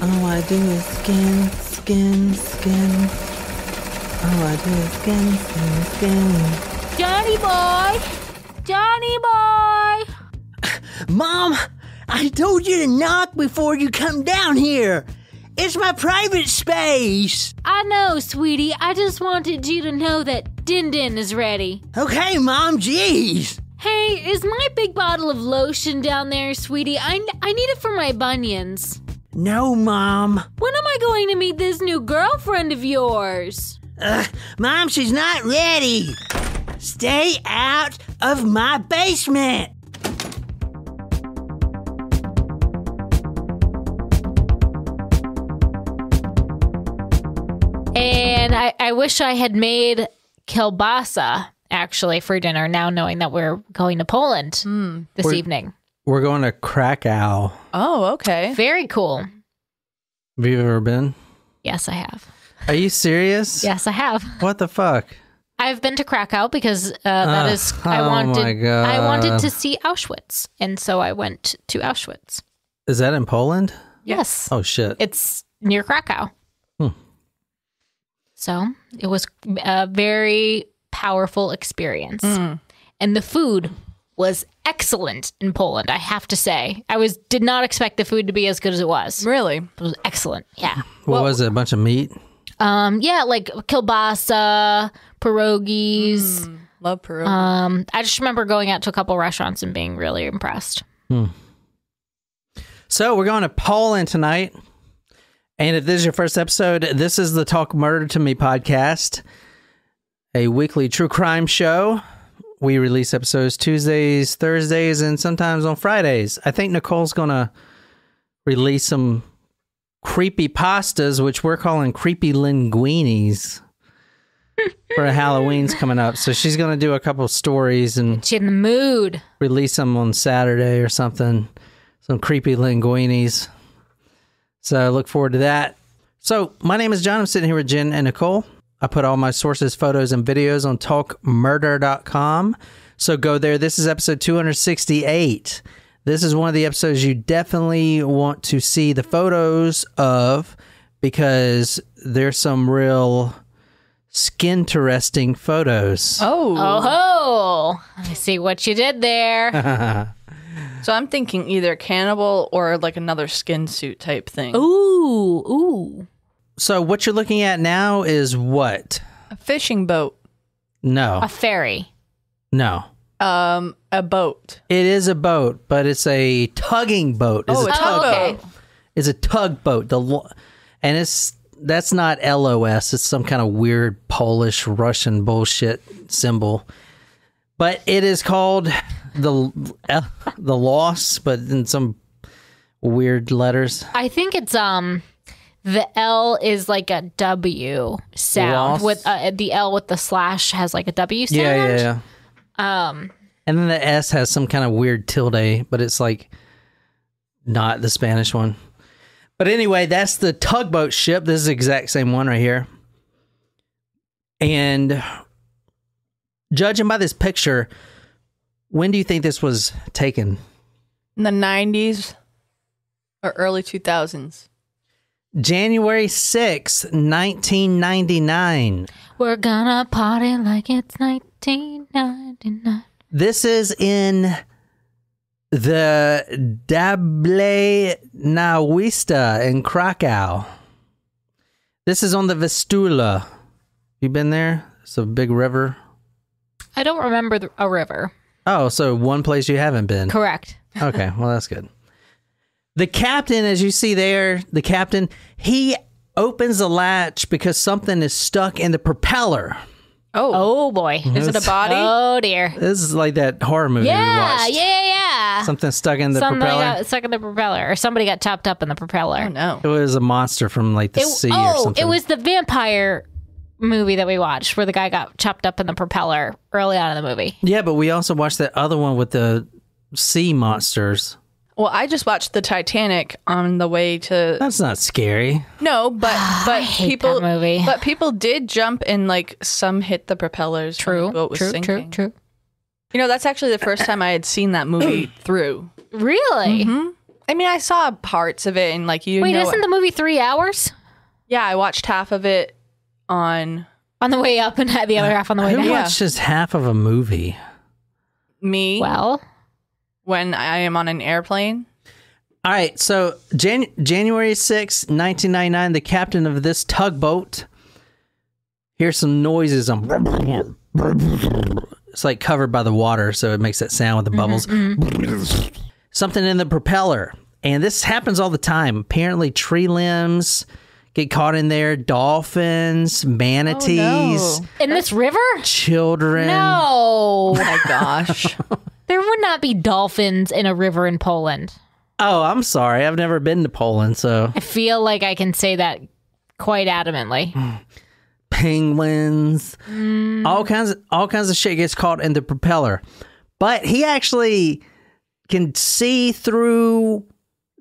All I do is skin, skin, skin. All I do is skin, skin, skin. Johnny boy! Johnny boy! Mom, I told you to knock before you come down here. It's my private space. I know, sweetie. I just wanted you to know that Din Din is ready. Okay, Mom, jeez. Hey, is my big bottle of lotion down there, sweetie? I need it for my bunions. No, Mom. When am I going to meet this new girlfriend of yours? Mom, she's not ready. Stay out of my basement. And I wish I had made kielbasa, actually, for dinner, now knowing that we're going to Poland this evening. We're going to Krakow. Oh, okay. Very cool. Have you ever been? Yes, I have. Are you serious? Yes, I have. What the fuck? I've been to Krakow because that is I wanted to see Auschwitz, and so I went to Auschwitz. Is that in Poland? Yes. Oh shit. It's near Krakow. So it was a very powerful experience, and the food was excellent in Poland. I have to say, I did not expect the food to be as good as it was. Really? It was excellent. Yeah. What was it? A bunch of meat? Yeah, like kielbasa, pierogies. Love pierogies. I just remember going out to a couple restaurants and being really impressed. So we're going to Poland tonight. And if this is your first episode, this is the Talk Murder to Me podcast, a weekly true crime show. We release episodes Tuesdays, Thursdays, and sometimes on Fridays. I think Nicole's going to release some creepy pastas, which we're calling creepy linguinis, for Halloween's coming up. So she's going to do a couple stories and Get you in the mood. release them on Saturday or something. Some creepy linguinis. So look forward to that. So my name is John. I'm sitting here with Jen and Nicole. I put all my sources, photos, and videos on talkmurder.com. So go there. This is episode 268. This is one of the episodes you definitely want to see the photos of because there's some real skin-interesting photos. Oh, I see what you did there. So I'm thinking either cannibal or like another skin suit type thing. Ooh. So what you're looking at now is what? A fishing boat. No. A ferry. No. A boat. It is a boat, but it's a tugging boat. Oh, a tugboat. Okay. It's a tugboat. And that's not LOS. It's some kind of weird Polish, Russian bullshit symbol. But it is called the loss, but in some weird letters. I think it's the L is like a W sound Loss? with the L with the slash has like a W sound. Yeah. And then the S has some kind of weird tilde, but it's like not the Spanish one. But anyway, that's the tugboat ship. This is the exact same one right here. And judging by this picture, when do you think this was taken? In the 90s or early 2000s. January 6th, 1999. We're gonna party like it's 1999. This is in the Dable Nawista in Krakow. This is on the Vistula. You been there? It's a big river. I don't remember a river. Oh, so one place you haven't been. Correct. Okay, well, that's good. The captain, as you see there, he opens the latch because something is stuck in the propeller. Oh boy. Is it a body? Oh dear. This is like that horror movie we watched. Yeah. Something stuck in the Something propeller. got stuck in the propeller, or somebody got chopped up in the propeller. Oh, no. It was a monster from like the sea or something. It was the vampire movie that we watched where the guy got chopped up in the propeller early on in the movie. Yeah, but we also watched that other one with the sea monsters. Well, I just watched the Titanic on the way to. That's not scary. No, but I hate people that movie. But people did jump and like some hit the propellers. when the boat was sinking. True. You know, that's actually the first time I had seen that movie through. Really? Mm-hmm. I mean, I saw parts of it and like you Wait, know. isn't the movie 3 hours? Yeah, I watched half of it on On the way up and the other half on the way Who down. watches half of a movie? me Well, when I am on an airplane. All right, so January 6, 1999, the captain of this tugboat hears some noises. It's like covered by the water, so it makes that sound with the bubbles. Something in the propeller. And this happens all the time. Apparently, tree limbs get caught in there, dolphins, manatees, in this river? children. No. Oh my gosh. There would not be dolphins in a river in Poland. Oh, I'm sorry. I've never been to Poland, so I feel like I can say that quite adamantly. penguins, all kinds of shit gets caught in the propeller. But he actually can see through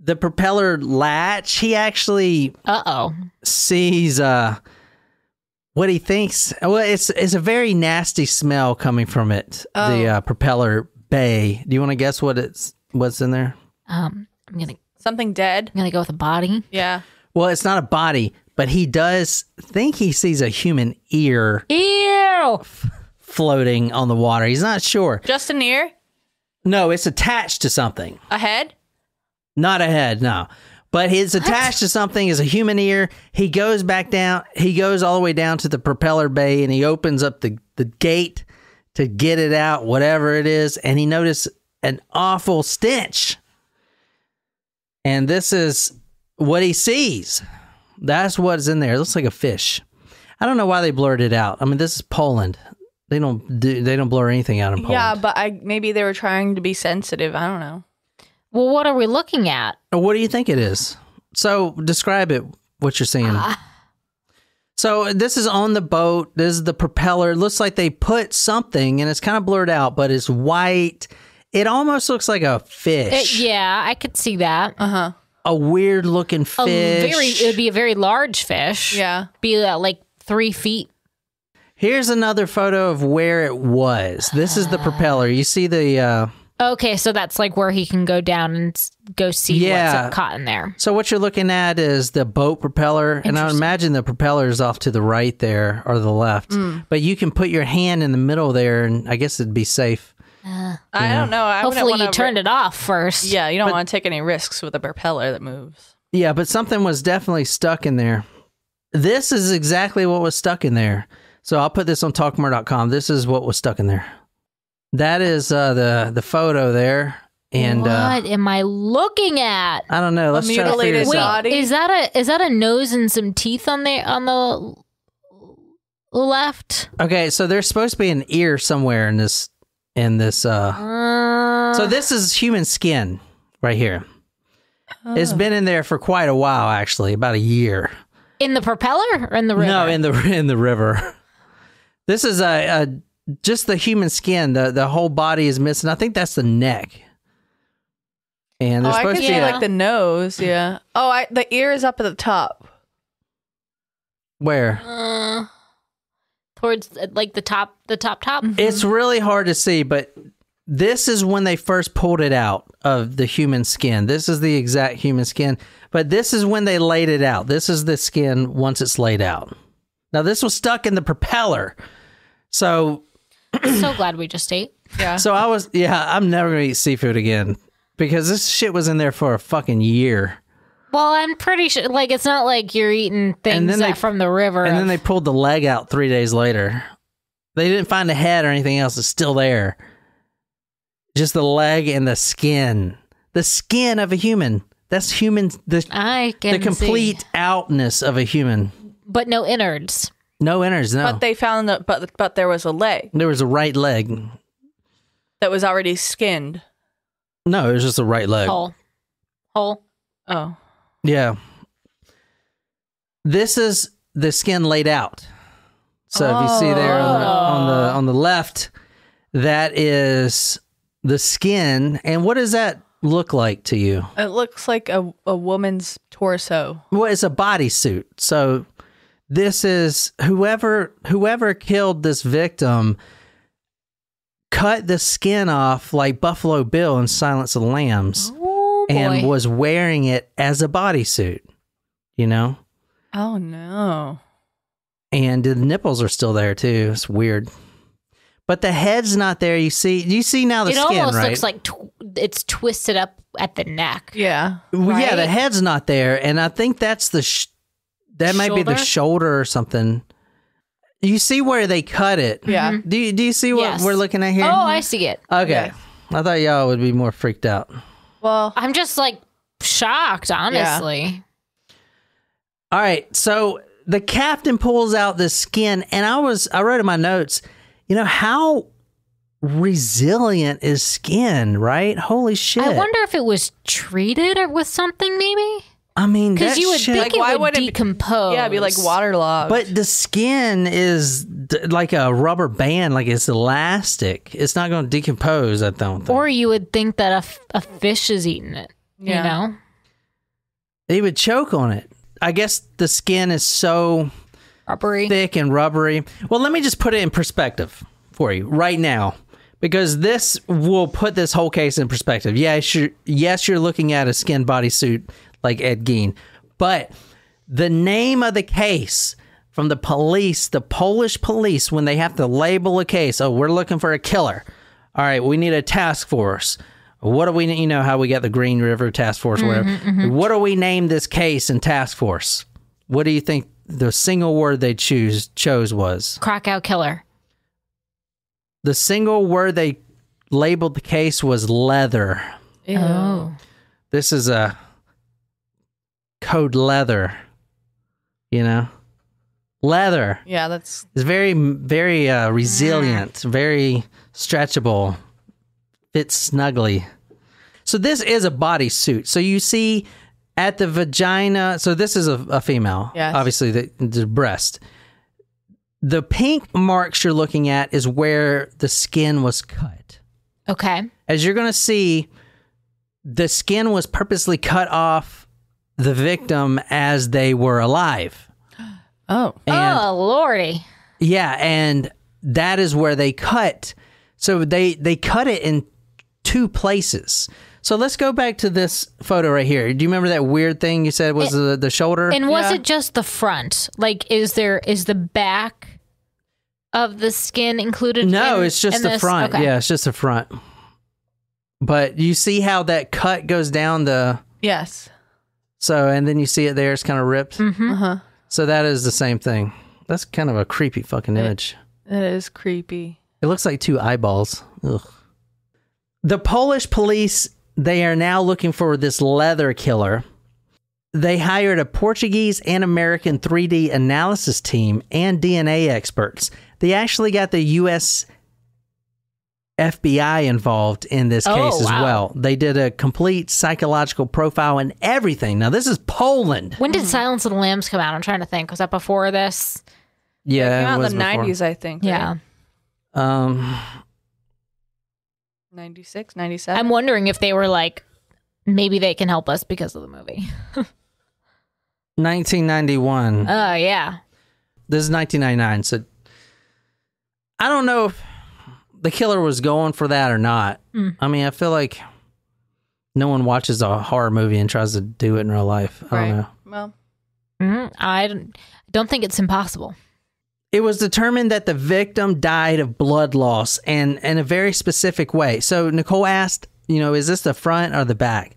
the propeller latch. He actually Uh-oh. sees what he thinks. Well, it's a very nasty smell coming from it. The propeller bay. Do you want to guess what's in there? I'm Something dead. gonna go with a body. Yeah. Well, it's not a body, but he does think he sees a human ear Ew! floating on the water. He's not sure. Just an ear? No, it's attached to something. A head? Not a head, no. But it's attached to something as a human ear. He goes back down. He goes all the way down to the propeller bay and he opens up the gate to get it out, whatever it is. And he noticed an awful stench. And this is what he sees. That's what's in there. It looks like a fish. I don't know why they blurred it out. I mean, this is Poland. They don't blur anything out in Poland. Yeah, but maybe they were trying to be sensitive. I don't know. Well, what are we looking at? What do you think it is? So describe it, what you're seeing. So this is on the boat. This is the propeller. It looks like they put something, and it's kind of blurred out, but it's white. It almost looks like a fish. Yeah, I could see that. Uh-huh. A weird looking fish. It would be a very large fish. Yeah. Be like 3 feet. Here's another photo of where it was. This is the propeller. You see the... Okay, so that's like where he can go down and go see what's caught in there. So what you're looking at is the boat propeller, and I would imagine the propeller is off to the right there or the left. But you can put your hand in the middle there, and I guess it'd be safe. I don't know. Hopefully you turned it off first. Yeah, you don't want to take any risks with a propeller that moves. Yeah, but something was definitely stuck in there. This is exactly what was stuck in there. So I'll put this on talkmore.com. This is what was stuck in there. That is the photo there. And what am I looking at? I don't know. Let's try to figure mutilated this out. body. Is that a nose and some teeth on the left? Okay, so there's supposed to be an ear somewhere in this. So this is human skin right here. It's been in there for quite a while, actually, about a year. In the propeller or in the river? No, in the river. This is just the human skin. The whole body is missing. I think that's the neck. And there's I supposed can to be see like the nose. Yeah. Oh, the ear is up at the top. where? Towards like the top. It's really hard to see, but this is when they first pulled it out of the human skin. This is the exact human skin, but this is when they laid it out. This is the skin once it's laid out. Now, this was stuck in the propeller. So So glad we just ate. Yeah. So I'm never going to eat seafood again because this shit was in there for a fucking year. Well, I'm pretty sure, like, it's not like you're eating things from the river. And then they pulled the leg out 3 days later. They didn't find the head or anything else. It's still there. Just the leg and the skin. The skin of a human. That's human. I can the complete see. outness of a human. But no innards. No innards, no. But they found that, but there was a leg There was a right leg. that was already skinned. No, it was just a right leg. Hole. Oh. Yeah. This is the skin laid out. So if you see there on the left, that is the skin. And what does that look like to you? It looks like a woman's torso. Well, it's a bodysuit. So this is whoever killed this victim cut the skin off like Buffalo Bill in Silence of the Lambs. Oh, boy. and was wearing it as a bodysuit, you know? Oh, no. And the nipples are still there too. It's weird. But the head's not there. You see now the it skin, almost right? looks like it's twisted up at the neck. Yeah. Well, yeah, the right? head's not there. And I think that's that might be the shoulder or something. You see where they cut it. Yeah. Do you see what Yes. we're looking at here? Oh, I see it. Okay. Yes. I thought y'all would be more freaked out. Well, I'm just like shocked, honestly. All right. So the captain pulls out the skin, and I wrote in my notes, you know, how resilient is skin, right? Holy shit. I wonder if it was treated or with something, maybe? I mean, Because that you would shit, think why it would would it be- decompose. yeah, it'd be like waterlogged. but the skin is like a rubber band, like it's elastic. It's not going to decompose, I don't think. Or you would think that a fish is eating it, Yeah. you know? They would choke on it. I guess the skin is so Rubbery. thick and rubbery. Well, let me just put it in perspective for you right now, because this will put this whole case in perspective. Yes, you're looking at a skin bodysuit like Ed Gein, but the name of the case from the police, the Polish police, when they have to label a case, oh, we're looking for a killer. All right, we need a task force. What do we, you know how we got the Green River Task Force or whatever. What do we name this case in task force? What do you think the single word they chose was? Krakow killer. The single word they labeled the case was leather. Ew. Oh. This is a code leather, you know? Leather Yeah, that's is very, very resilient, very stretchable, fits snugly. So this is a bodysuit. So you see at the vagina, so this is a female, Yes. obviously the breast. The pink marks you're looking at is where the skin was cut. Okay. As you're going to see, the skin was purposely cut off the victim as they were alive. oh. And oh, Lordy. yeah, and that is where they cut. So they cut it in two places. So let's go back to this photo right here. Do you remember that weird thing you said was the shoulder? And was Yeah. it just the front? Like, is the back of the skin included? No, in- it's just in the this? front. Okay. Yeah, it's just the front. But you see how that cut goes down the... Yes. So, and then you see it there, it's kind of ripped. Uh-huh. So that is the same thing. That's kind of a creepy fucking image. That is creepy. It looks like two eyeballs. Ugh. The Polish police, they are now looking for this leather killer. They hired a Portuguese and American 3D analysis team and DNA experts. They actually got the U.S. FBI involved in this case as wow. well. They did a complete psychological profile and everything. Now, this is Poland. When did Silence of the Lambs come out? I'm trying to think. Was that before this? Yeah, Came out it in was the before. 90s, I think. Yeah. Um, 96, 97. I'm wondering if they were like, maybe they can help us because of the movie. 1991. Oh, yeah. This is 1999. So I don't know if the killer was going for that or not. I mean, I feel like no one watches a horror movie and tries to do it in real life. I don't know. Well, I don't think it's impossible. It was determined that the victim died of blood loss and in a very specific way. So Nicole asked, you know, is this the front or the back?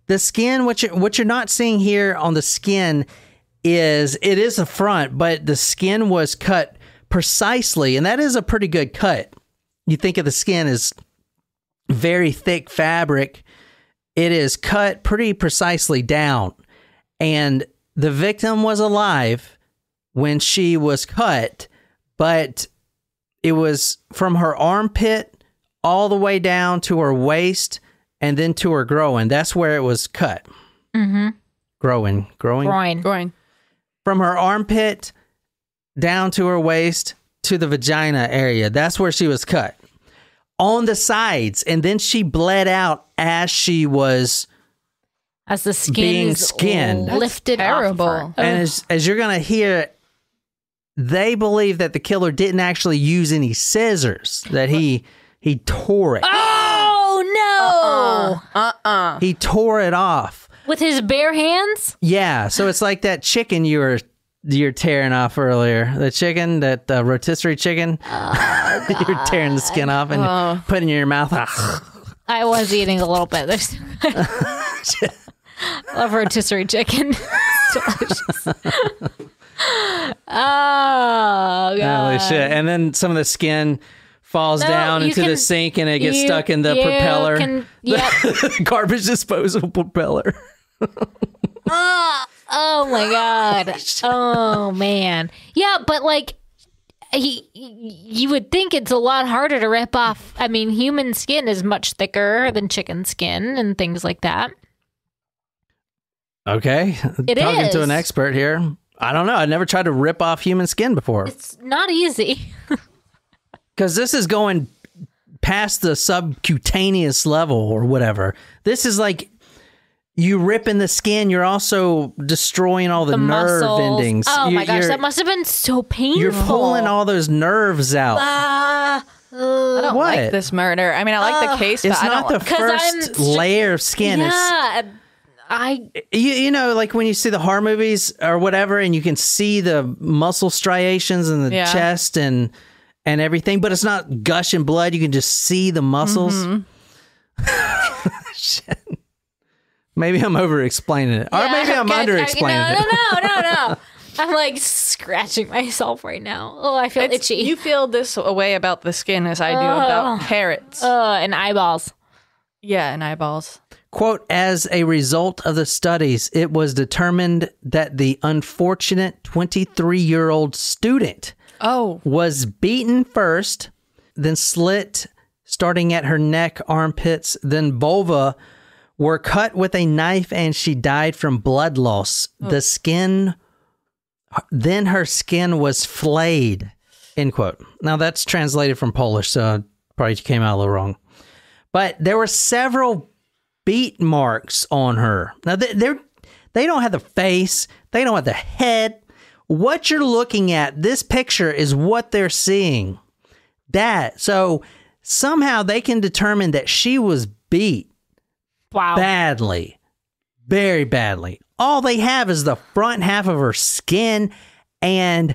The skin, what you're not seeing here on the skin is it is the front, but the skin was cut precisely, and that is a pretty good cut. You think of the skin as very thick fabric. It is cut pretty precisely down, and the victim was alive when she was cut, but it was from her armpit all the way down to her waist and then to her groin. That's where it was cut. Mm-hmm. Groin. groin. From her armpit down to her waist to the vagina area. That's where she was cut. On the sides. And then she bled out as she was... As the skin being is skinned. lifted Terrible. off of her. And as you're going to hear, they believe that the killer didn't actually use any scissors, that he tore it. Oh, No. He tore it off. With his bare hands? Yeah, so it's like that chicken you're tearing off earlier. The chicken, that rotisserie chicken. You're tearing the skin off and putting it in your mouth. I was eating a little bit. There's love rotisserie chicken. It's delicious. Oh, God. Holy shit. And then some of the skin falls down into the sink and it gets stuck in the propeller. The garbage disposal propeller. Oh my God. Oh man. Yeah, but like you would think it's a lot harder to rip off. I mean, human skin is much thicker than chicken skin and things like that. Okay. Talking to an expert here. I don't know. I never tried to rip off human skin before. It's not easy. Because this is going past the subcutaneous level or whatever. This is like you ripping the skin. You're also destroying all the nerve muscles. endings. Oh my gosh, that must have been so painful. You're pulling all those nerves out. I don't like this murder. I mean, I like the case, but it's I not don't the first layer of skin. Yeah. You know, like when you see the horror movies or whatever, and you can see the muscle striations in the chest and everything, but it's not gushing blood. You can just see the muscles. Shit. Maybe I'm over explaining it, or maybe I'm under explaining it. No. I'm like scratching myself right now. Oh, I feel itchy. You feel this way about the skin as I do about carrots. And eyeballs. Yeah, and eyeballs. Quote, as a result of the studies, it was determined that the unfortunate 23-year-old student was beaten first, then slit starting at her neck, armpits, then vulva, were cut with a knife, and she died from blood loss. Then her skin was flayed, end quote. Now that's translated from Polish, so it probably came out a little wrong. But there were several beat marks on her. Now they don't have the face, they don't have the head. What you're looking at, this picture is what they're seeing. So somehow they can determine that she was beat badly, very badly. All they have is the front half of her skin and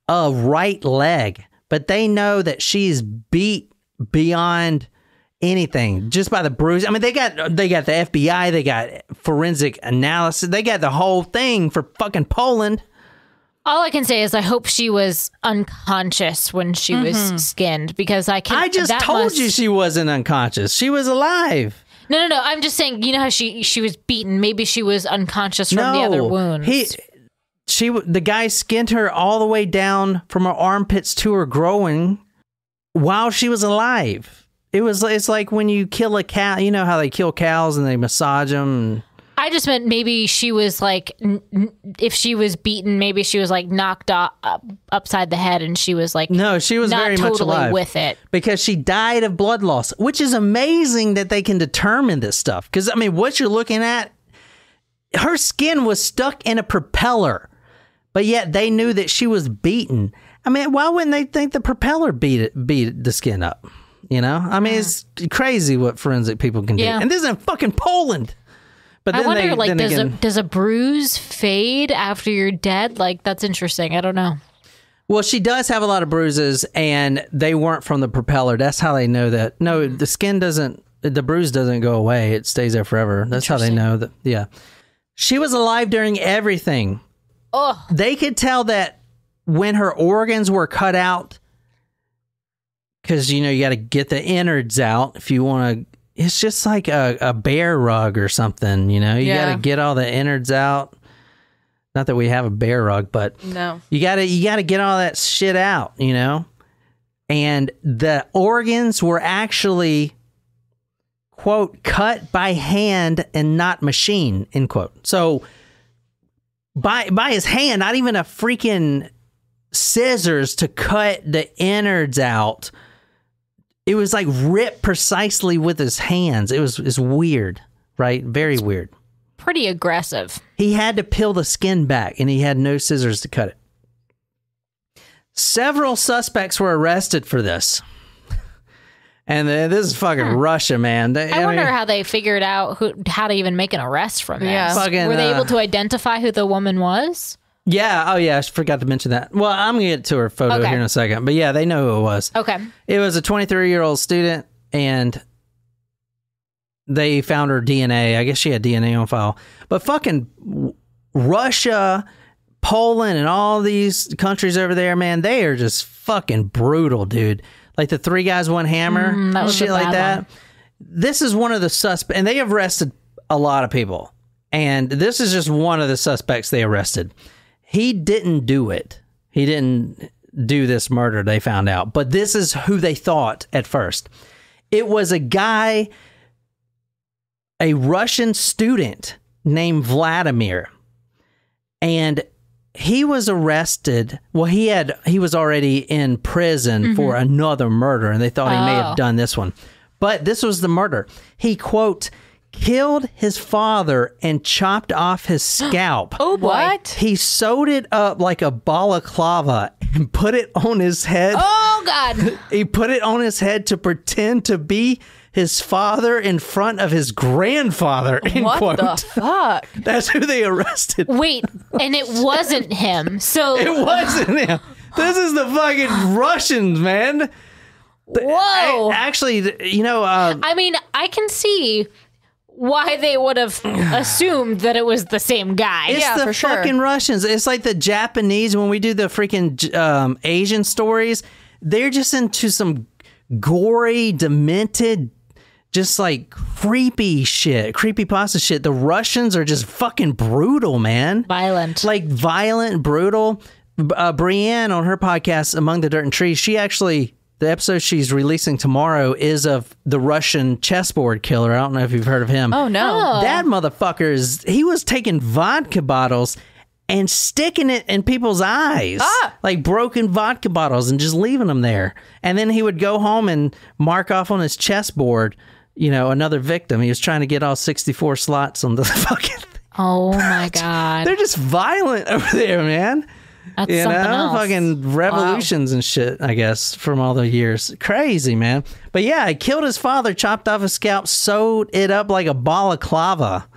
a right leg, but they know that she's beat beyond anything just by the bruise. I mean, they got the FBI, they got forensic analysis, they got the whole thing for fucking Poland. All I can say is I hope she was unconscious when she was skinned, because I just told you she wasn't unconscious. She was alive. No. I'm just saying, you know how she was beaten. Maybe she was unconscious from the other wounds. The guy skinned her all the way down from her armpits to her groin while she was alive. It's like when you kill a cow. You know how they kill cows and they massage them. I just meant maybe she was like, if she was beaten, maybe she was like knocked upside the head, and she was like, no, she was not very totally much alive with it, because she died of blood loss, which is amazing that they can determine this stuff. Because I mean, what you're looking at, her skin was stuck in a propeller, but yet they knew that she was beaten. I mean, why wouldn't they think the propeller beat the skin up? You know, I mean, it's crazy what forensic people can do, and this is in fucking Poland. But then I wonder, does a bruise fade after you're dead? Like, that's interesting. I don't know. Well, she does have a lot of bruises, and they weren't from the propeller. That's how they know that. No, the bruise doesn't go away. It stays there forever. That's how they know that. Yeah. She was alive during everything. Oh. They could tell that when her organs were cut out, because, you know, you got to get the innards out if you want to. It's just like a bear rug or something, you know? You got to get all the innards out. Not that we have a bear rug, but no. You got to get all that shit out, you know? And the organs were actually, quote, cut by hand and not machine, end quote. So by his hand, not even a freaking scissors to cut the innards out. It was like ripped precisely with his hands. It's weird, right? Very weird. Pretty aggressive. He had to peel the skin back, and he had no scissors to cut it. Several suspects were arrested for this. And this is fucking Russia, man. I wonder how they figured out how to even make an arrest from this. Yeah. Were they able to identify who the woman was? Yeah. Oh, yeah. I forgot to mention that. Well, I'm going to get to her photo here in a second. But yeah, they know who it was. Okay. It was a 23-year-old student, and they found her DNA. I guess she had DNA on file. But fucking Russia, Poland, and all these countries over there, man, they are just fucking brutal, dude. Like the 3 guys, 1 hammer, that was shit a like bad that. one. This is one of the suspects, and they have arrested a lot of people. And this is just one of the suspects they arrested. He didn't do it. He didn't do this murder, they found out. But this is who they thought at first. It was a guy, a Russian student named Vladimir. And he was arrested. Well, he was already in prison for another murder, and they thought he may have done this one. But this was the murder. He, quote, killed his father and chopped off his scalp. Oh, boy. What? He sewed it up like a balaclava and put it on his head. Oh, God. He put it on his head to pretend to be his father in front of his grandfather. End What quote. the fuck? That's who they arrested. Wait, and it wasn't him. So, It wasn't him. This is the fucking Russians, man. whoa. Actually, you know, I mean, I can see why they would have assumed that it was the same guy. it's Yeah, the for sure. fucking Russians. It's like the Japanese when we do the freaking Asian stories. They're just into some gory, demented, just like creepy shit, creepypasta shit. The Russians are just fucking brutal, man. Violent. Like violent, brutal. Brienne on her podcast, Among the Dirt and Trees, she actually, the episode she's releasing tomorrow is of the Russian chessboard killer. I don't know if you've heard of him. Oh, no. That motherfucker he was taking vodka bottles and sticking it in people's eyes. Like broken vodka bottles and just leaving them there. And then he would go home and mark off on his chessboard, you know, another victim. He was trying to get all 64 slots on the fucking thing. Oh, my God. They're just violent over there, man. That's You something know, else. fucking revolutions and shit, I guess, from all the years. Crazy, man. But yeah, he killed his father, chopped off his scalp, sewed it up like a balaclava.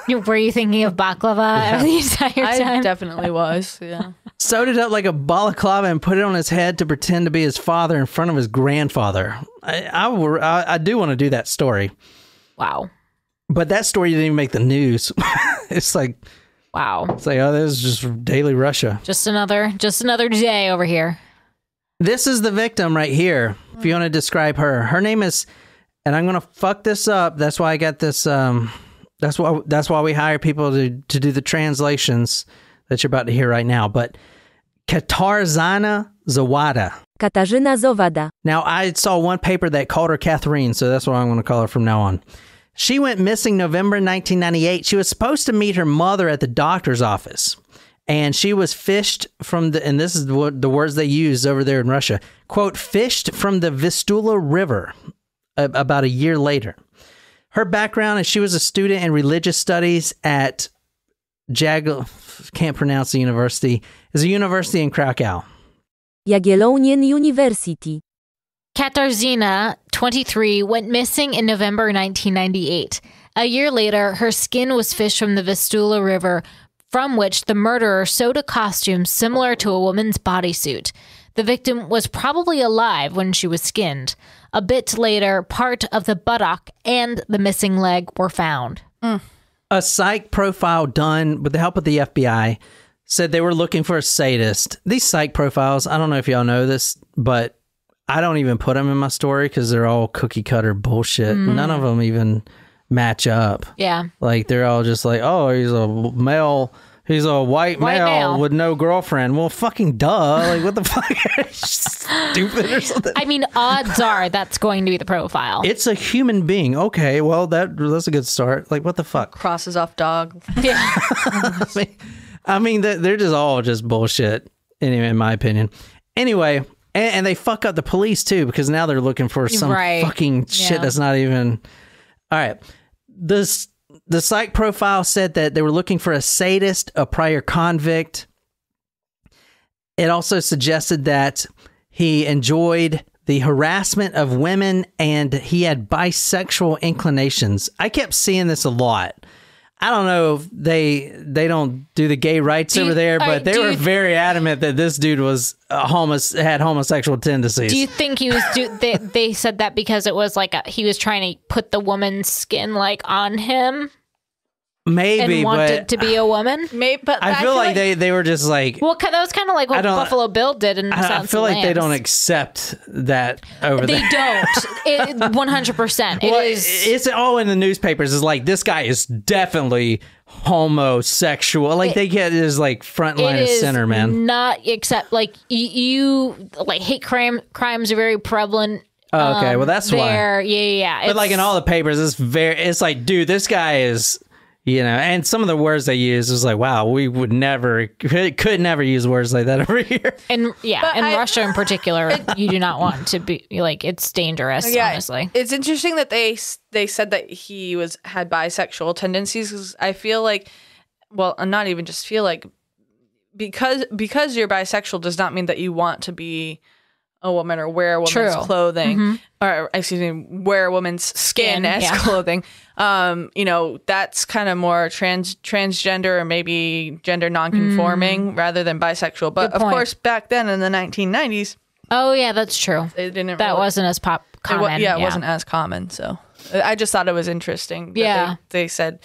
Were you thinking of baklava the entire I time? definitely was. Yeah. Sewed it up like a balaclava and put it on his head to pretend to be his father in front of his grandfather. I do want to do that story. Wow. But that story didn't even make the news. It's like, Wow. oh, this is just daily Russia. Just another day over here. This is the victim right here. If you want to describe her, her name is, and I'm going to fuck this up. That's why I got this. That's why we hire people to do the translations that you're about to hear right now. But Katarzyna Zowada. Katarzyna Zowada. Now, I saw one paper that called her Catherine, so that's what I'm going to call her from now on. She went missing November 1998. She was supposed to meet her mother at the doctor's office. And she was fished from and this is what the words they use over there in Russia, quote, fished from the Vistula River about a year later. Her background is she was a student in religious studies at can't pronounce the university, is a university in Krakow. Jagiellonian University. Katarzyna, 23, went missing in November 1998. A year later, her skin was fished from the Vistula River, from which the murderer sewed a costume similar to a woman's bodysuit. The victim was probably alive when she was skinned. A bit later, part of the buttock and the missing leg were found. A psych profile done with the help of the FBI said they were looking for a sadist. These psych profiles, I don't know if y'all know this, but I don't even put them in my story because they're all cookie cutter bullshit. None of them even match up. Yeah. Like they're all just like, oh, he's a male. He's a white male with no girlfriend. Well, fucking duh. Like, what the fuck? Are you stupid or something? I mean, odds are that's going to be the profile. It's a human being. Okay, well, that's a good start. Like, what the fuck? Crosses off dog. Yeah. I mean, they're just all just bullshit, in my opinion. Anyway, and they fuck up the police, too, because now they're looking for some fucking shit that's not even... All right. The psych profile said that they were looking for a sadist, a prior convict. It also suggested that he enjoyed the harassment of women, and he had bisexual inclinations. I kept seeing this a lot. I don't know if they don't do the gay rights over there, but they were very adamant that this dude was had homosexual tendencies. Do you think he was? They said that because it was like he was trying to put the woman's skin like on him. Maybe, and wanted to be a woman. Maybe, but I feel like they were just like. Well, that was kind of like what Buffalo Bill did in Silence of the Lambs. I feel like they don't accept that over there. They don't. 100%. It's all in the newspapers. It's like, this guy is definitely homosexual. Like, they get his like front line and center, man. Not except like you like hate crimes are very prevalent. Oh, okay, well that's why. Yeah. But like in all the papers, it's like, dude, this guy is. And some of the words they use was like, wow, we would could never use words like that over here. And Russia in particular, you do not want to be like, it's dangerous, honestly. It's interesting that they said that he had bisexual tendencies, because I feel like, well, not even just feel like, because you're bisexual does not mean that you want to be a woman or wear a woman's clothing, or excuse me, wear a woman's skin as clothing. That's kind of more transgender or maybe gender nonconforming rather than bisexual. But of course, back then in the 1990s, oh yeah, that's true. They didn't. That wasn't as common. It wasn't as common. So I just thought it was interesting. That they said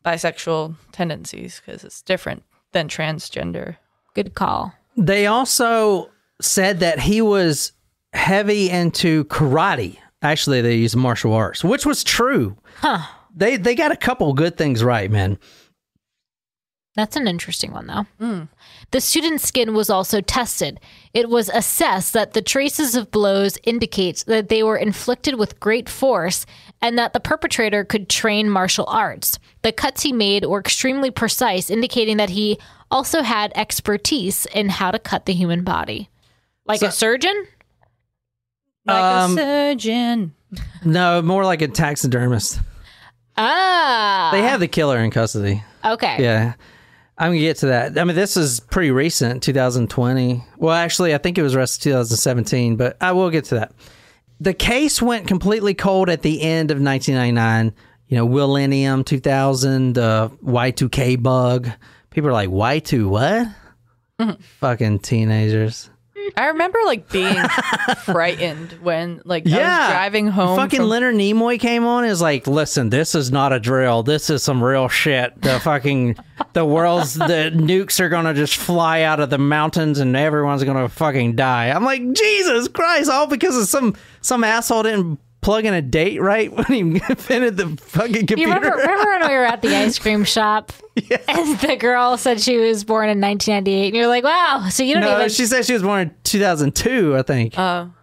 bisexual tendencies because it's different than transgender. Good call. They also said that he was heavy into karate. Actually, they used martial arts, which was true. Huh. They got a couple good things right, man. That's an interesting one, though. The student's skin was also tested. It was assessed that the traces of blows indicates that they were inflicted with great force and that the perpetrator could train martial arts. The cuts he made were extremely precise, indicating that he also had expertise in how to cut the human body. Like a surgeon? Like a surgeon. No, more like a taxidermist. Ah. They have the killer in custody. Okay. Yeah. I'm going to get to that. I mean, this is pretty recent, 2020. Well, actually, I think it was arrested 2017, but I will get to that. The case went completely cold at the end of 1999. Millennium 2000, Y2K bug. People are like, Y2 what? Fucking teenagers. I remember being frightened when I was driving home. Fucking Leonard Nimoy came on. Is like, listen, this is not a drill. This is some real shit. The nukes are gonna just fly out of the mountains and everyone's gonna fucking die. I'm like, Jesus Christ! All because of some asshole didn't plug in a date right when he invented the fucking computer. You remember when we were at the ice cream shop? Yeah. And the girl said she was born in 1998, and you're like, wow, so you don't even... No, she said she was born in 2002, I think. Well,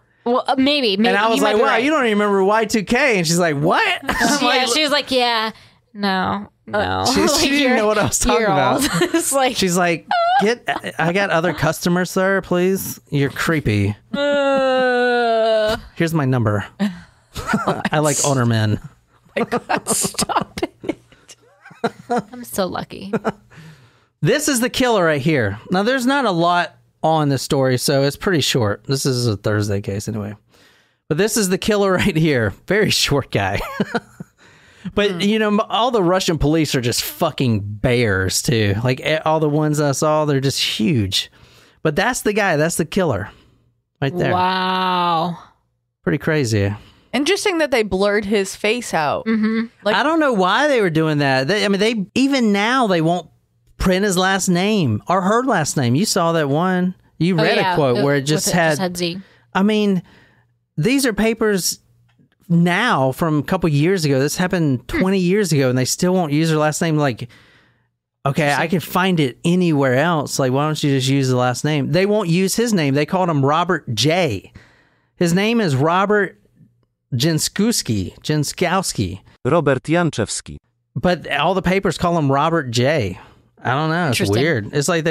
maybe. And I was like, wow, you don't even remember Y2K. And she's like, what? She was like, yeah, no. She didn't know what I was talking about. It's like... She's like, I got other customers, sir, please. You're creepy. Here's my number. I like older men. My God, stop it. I'm so lucky. This is the killer right here. Now, there's not a lot on this story, so it's pretty short. This is a Thursday case anyway. But this is the killer right here. Very short guy. But, all the Russian police are just fucking bears, too. Like, all the ones I saw, they're just huge. But that's the guy. That's the killer. Right there. Wow. Pretty crazy. Interesting that they blurred his face out. Mm-hmm. I don't know why they were doing that. They even now they won't print his last name or her last name. You saw that one. You read a quote where it just had Z. I mean, these are papers now from a couple years ago. This happened 20 years ago, and they still won't use her last name. Like, okay, I can find it anywhere else. Like, why don't you just use the last name? They won't use his name. They called him Robert J. His name is Robert Janskowski. Robert Janczewski. But all the papers call him Robert J. I don't know. It's weird. It's like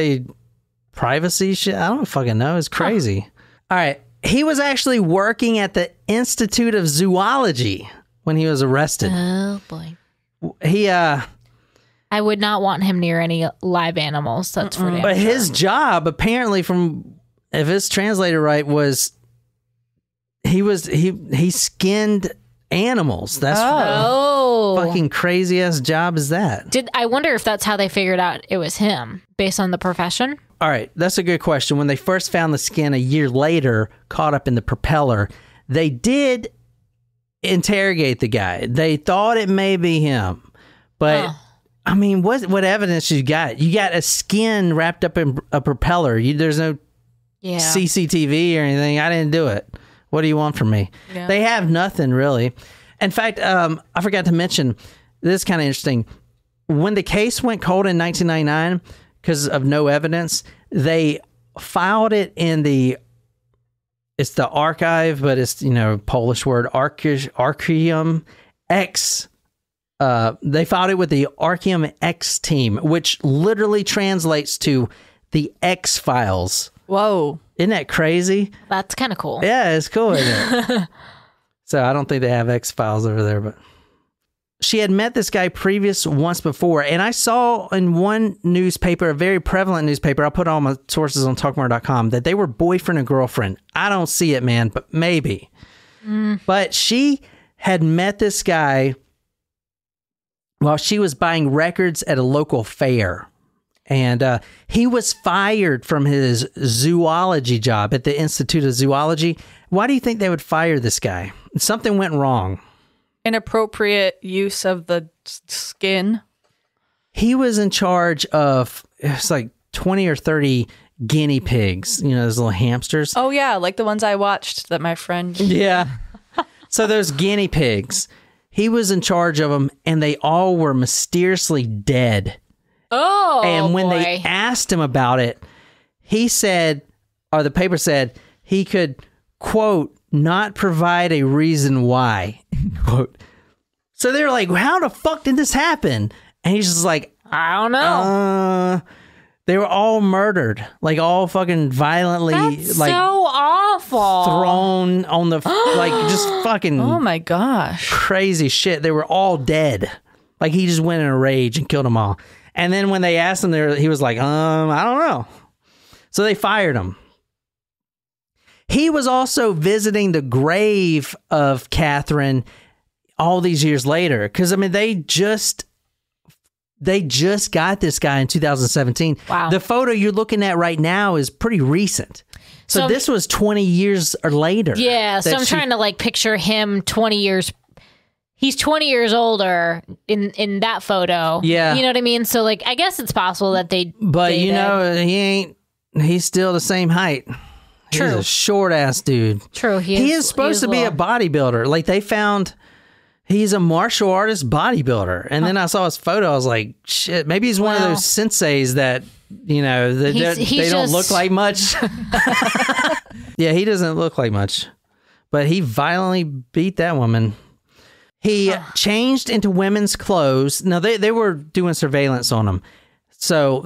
privacy shit. I don't fucking know. It's crazy. Huh. All right. He was actually working at the Institute of Zoology when he was arrested. Oh, boy. I would not want him near any live animals. That's for damn But sure. his job, apparently, if it's translated right, was he skinned animals. That's fucking crazy ass job is that. I wonder if that's how they figured out it was him based on the profession? All right, that's a good question. When they first found the skin a year later, caught up in the propeller, they did interrogate the guy. They thought it may be him, but I mean, what evidence you got? You got a skin wrapped up in a propeller. There's no CCTV or anything. I didn't do it. What do you want from me? Yeah. They have nothing really. In fact, I forgot to mention, this is kind of interesting. When the case went cold in 1999, because of no evidence, they filed it in it's the archive, but it's, Polish word, Archium X. They filed it with the Archium X team, which literally translates to the X files. Whoa. Isn't that crazy? That's kind of cool. Yeah, it's cool, isn't it? So I don't think they have X files over there, but she had met this guy once before, and I saw in one newspaper, a very prevalent newspaper, I'll put all my sources on talkmore.com, that they were boyfriend and girlfriend. I don't see it, man, but maybe. But she had met this guy while she was buying records at a local fair. And he was fired from his zoology job at the Institute of Zoology. Why do you think they would fire this guy? Something went wrong. Inappropriate use of the skin. He was in charge of, it's like 20 or 30 guinea pigs, those little hamsters. Oh, yeah, like the ones I watched that my friend... Yeah. So those guinea pigs, he was in charge of them, and they all were mysteriously dead. Oh, and when they asked him about it, he said, or the paper said, he could, quote, not provide a reason why, quote. So they were like, how the fuck did this happen? And he's just like, I don't know. They were all murdered, like all fucking violently, That's so awful. Thrown on the, just fucking. Oh my gosh. Crazy shit. They were all dead. Like he just went in a rage and killed them all. And then when they asked him, he was like, I don't know. So they fired him. He was also visiting the grave of Catherine all these years later. Because, I mean, they just got this guy in 2017. Wow. The photo you're looking at right now is pretty recent. So this was 20 years or later. Yeah, so I'm trying to picture him 20 years. He's 20 years older in that photo. Yeah. You know what I mean? So, I guess it's possible that they... But, he's still the same height. True. He's a short-ass dude. True. He is supposed to be a bodybuilder. They found... He's a martial artist bodybuilder. And then I saw his photo. I was like, shit, maybe he's one of those senseis that, they don't look like much. Yeah, he doesn't look like much. But he violently beat that woman. He changed into women's clothes. Now, they were doing surveillance on him. So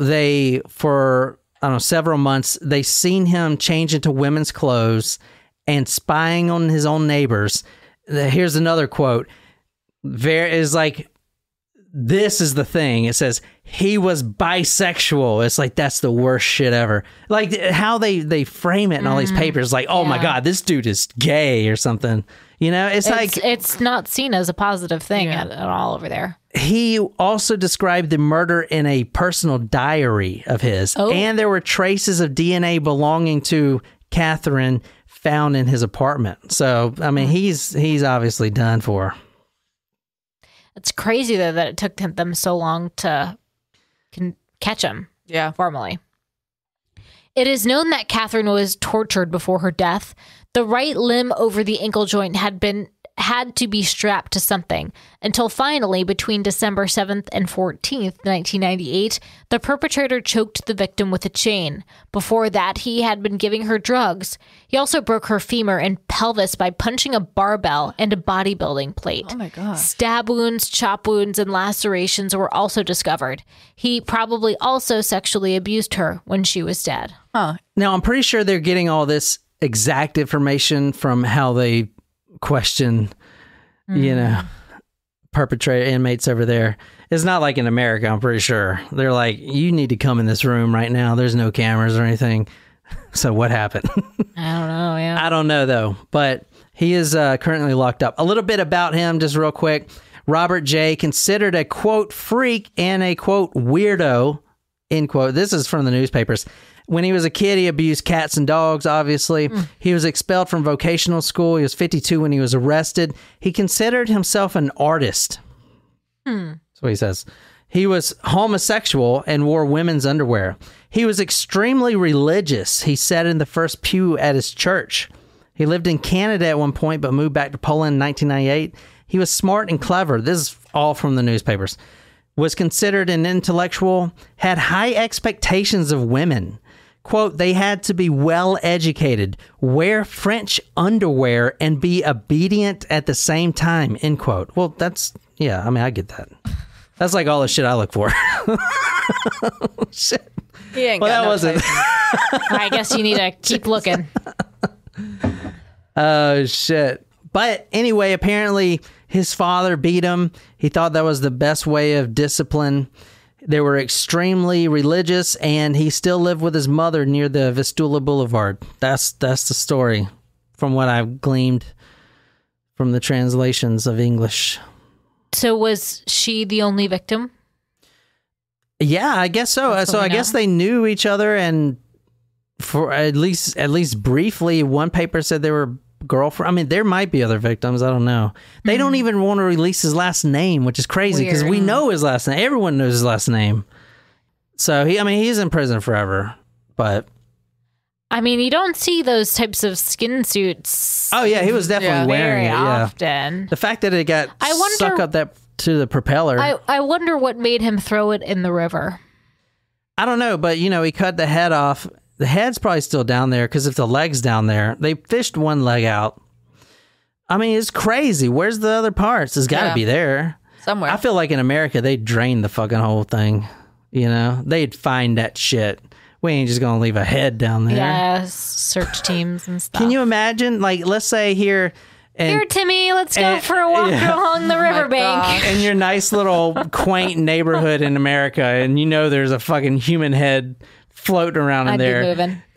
for, several months, they seen him change into women's clothes and spying on his own neighbors. Here's another quote. This is the thing. It says, he was bisexual. It's like, that's the worst shit ever. How they frame it in all these papers. Oh my God, this dude is gay or something. It's not seen as a positive thing at all over there. He also described the murder in a personal diary of his. Oh. And there were traces of DNA belonging to Catherine found in his apartment. So, I mean, he's obviously done for. It's crazy, though, that it took them so long to catch him formally. It is known that Catherine was tortured before her death. The right limb over the ankle joint had to be strapped to something until finally, between December 7th and 14th, 1998, the perpetrator choked the victim with a chain. Before that, he had been giving her drugs. He also broke her femur and pelvis by punching a barbell and a bodybuilding plate. Oh my God. Stab wounds, chop wounds, and lacerations were also discovered. He probably also sexually abused her when she was dead. Huh. Now, I'm pretty sure they're getting all this exact information from how they question, perpetrator inmates over there. It's not like in America, I'm pretty sure. They're like, you need to come in this room right now. There's no cameras or anything. So what happened? I don't know, yeah. I don't know, though. But He is currently locked up. A little bit about him, just real quick. Robert J., considered a, quote, freak and a, quote, weirdo, end quote. This is from the newspapers. When he was a kid, he abused cats and dogs, obviously. He was expelled from vocational school. He was 52 when he was arrested. He considered himself an artist. That's what he says. He was homosexual and wore women's underwear. He was extremely religious. He sat in the first pew at his church. He lived in Canada at one point, but moved back to Poland in 1998. He was smart and clever. This is all from the newspapers. Was considered an intellectual, had high expectations of women. Quote, they had to be well educated, wear French underwear, and be obedient at the same time, end quote. Well, that's, yeah, I mean, I get that. That's like all the shit I look for. Shit. He ain't Well, got that no wasn't. type. I guess you need to keep looking. Oh, shit. But anyway, apparently his father beat him. He thought that was the best way of discipline. They were extremely religious, and he still lived with his mother near the Vistula Boulevard. That's the story from what I've gleaned from the translations of English. So was she the only victim? Yeah, I guess so. That's So what I we guess know. they knew each other, and for at least briefly, one paper said they were girlfriend. I mean, there might be other victims. I don't know. They don't even want to release his last name, which is crazy because we know his last name. Everyone knows his last name. So he's in prison forever. But I mean, you don't see those types of skin suits. oh yeah, he was definitely wearing very it. Yeah. often. The fact that it got I wonder- stuck up that to the propeller. I wonder what made him throw it in the river. I don't know, but he cut the head off. The head's probably still down there because if the leg's down there, they fished one leg out. I mean, it's crazy. Where's the other parts? It's got to Yeah. be there. Somewhere. I feel like in America, they'd drain the fucking whole thing. They'd find that shit. We ain't just going to leave a head down there. Yes, search teams and stuff. Can you imagine, like, let's say here... Here, Timmy, let's go for a walk along the riverbank. in your nice little quaint neighborhood in America, and there's a fucking human head floating around in I'd there. be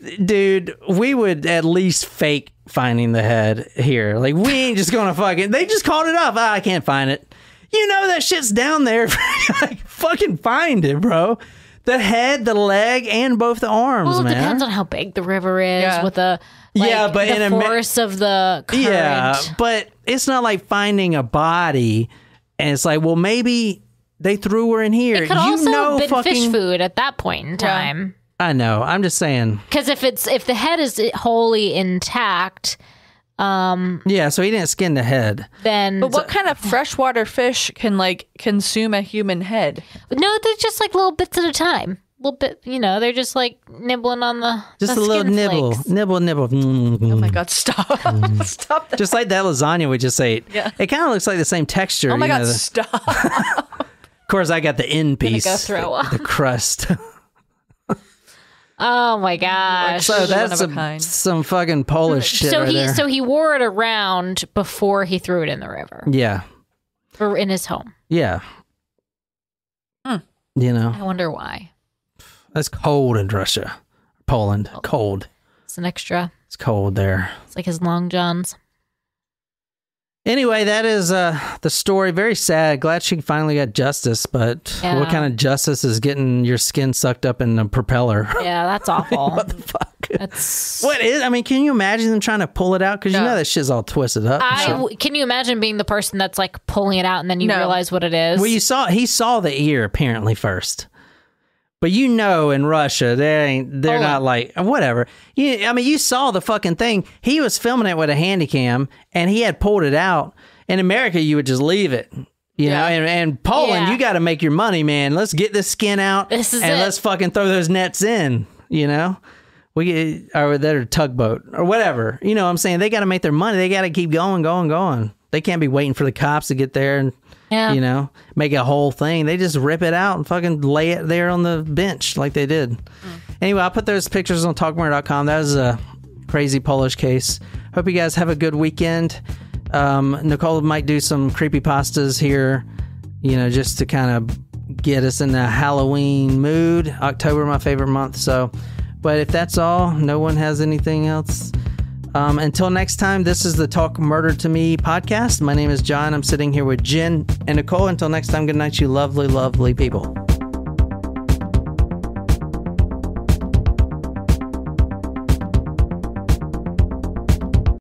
moving. Dude, we would at least fake finding the head here. Like, we ain't just gonna they just called it up. I can't find it. That shit's down there. Like, fucking find it, bro. The head, the leg, and both the arms, Well, it man. depends on how big the river is Yeah. with the but the in force of the current. Yeah, but it's not like finding a body, and it's like, well, maybe they threw her in here. It could also have been fish food at that point in time. I know. I'm just saying. Because if the head is wholly intact, Yeah, so he didn't skin the head. then But what kind of freshwater fish can consume a human head? no, they're just like little bits at a time. Little bit, they're just like nibbling on the Just the a little skin nibble, flakes. nibble. Oh my God, stop. Stop that. Just like that lasagna we just ate. Yeah. It kind of looks like the same texture. Oh my God, Of stop. course, I got the end piece, go throw up. the crust. Oh my gosh. So One that's of a kind. some fucking Polish shit So right there. so he wore it around before he threw it in the river Yeah, or in his home. yeah. I wonder why. It's cold in Russia, Poland. Cold. It's an extra. It's cold there. It's like his long johns. Anyway, that is the story. Very sad. Glad she finally got justice, but Yeah. what kind of justice is getting your skin sucked up in a propeller? Yeah, that's awful. What the fuck? That's. What is? I mean, can you imagine them trying to pull it out? Because you know that shit's all twisted up. and shit. Can you imagine being the person that's like pulling it out and then you No. realize what it is? Well, he saw the ear apparently first. But in Russia, they're not like, whatever. You saw the fucking thing. He was filming it with a handy cam, and he had pulled it out. In America, you would just leave it. You know, and Poland, Yeah. you got to make your money, man. Let's get this skin out, This is and it. let's fucking throw those nets in, or that or tugboat, or whatever. You know what I'm saying? They got to make their money. They got to keep going. They can't be waiting for the cops to get there and make a whole thing. They just rip it out and fucking lay it there on the bench like they did. Anyway, I'll put those pictures on talkmore.com. That was a crazy Polish case. Hope you guys have a good weekend. Nicole might do some creepypastas here, just to kind of get us in the Halloween mood. October, my favorite month. So, but if that's all, no one has anything else. Until next time, this is the Talk Murder to Me podcast. My name is John. I'm sitting here with Jen and Nicole. Until next time, good night, you lovely, lovely people.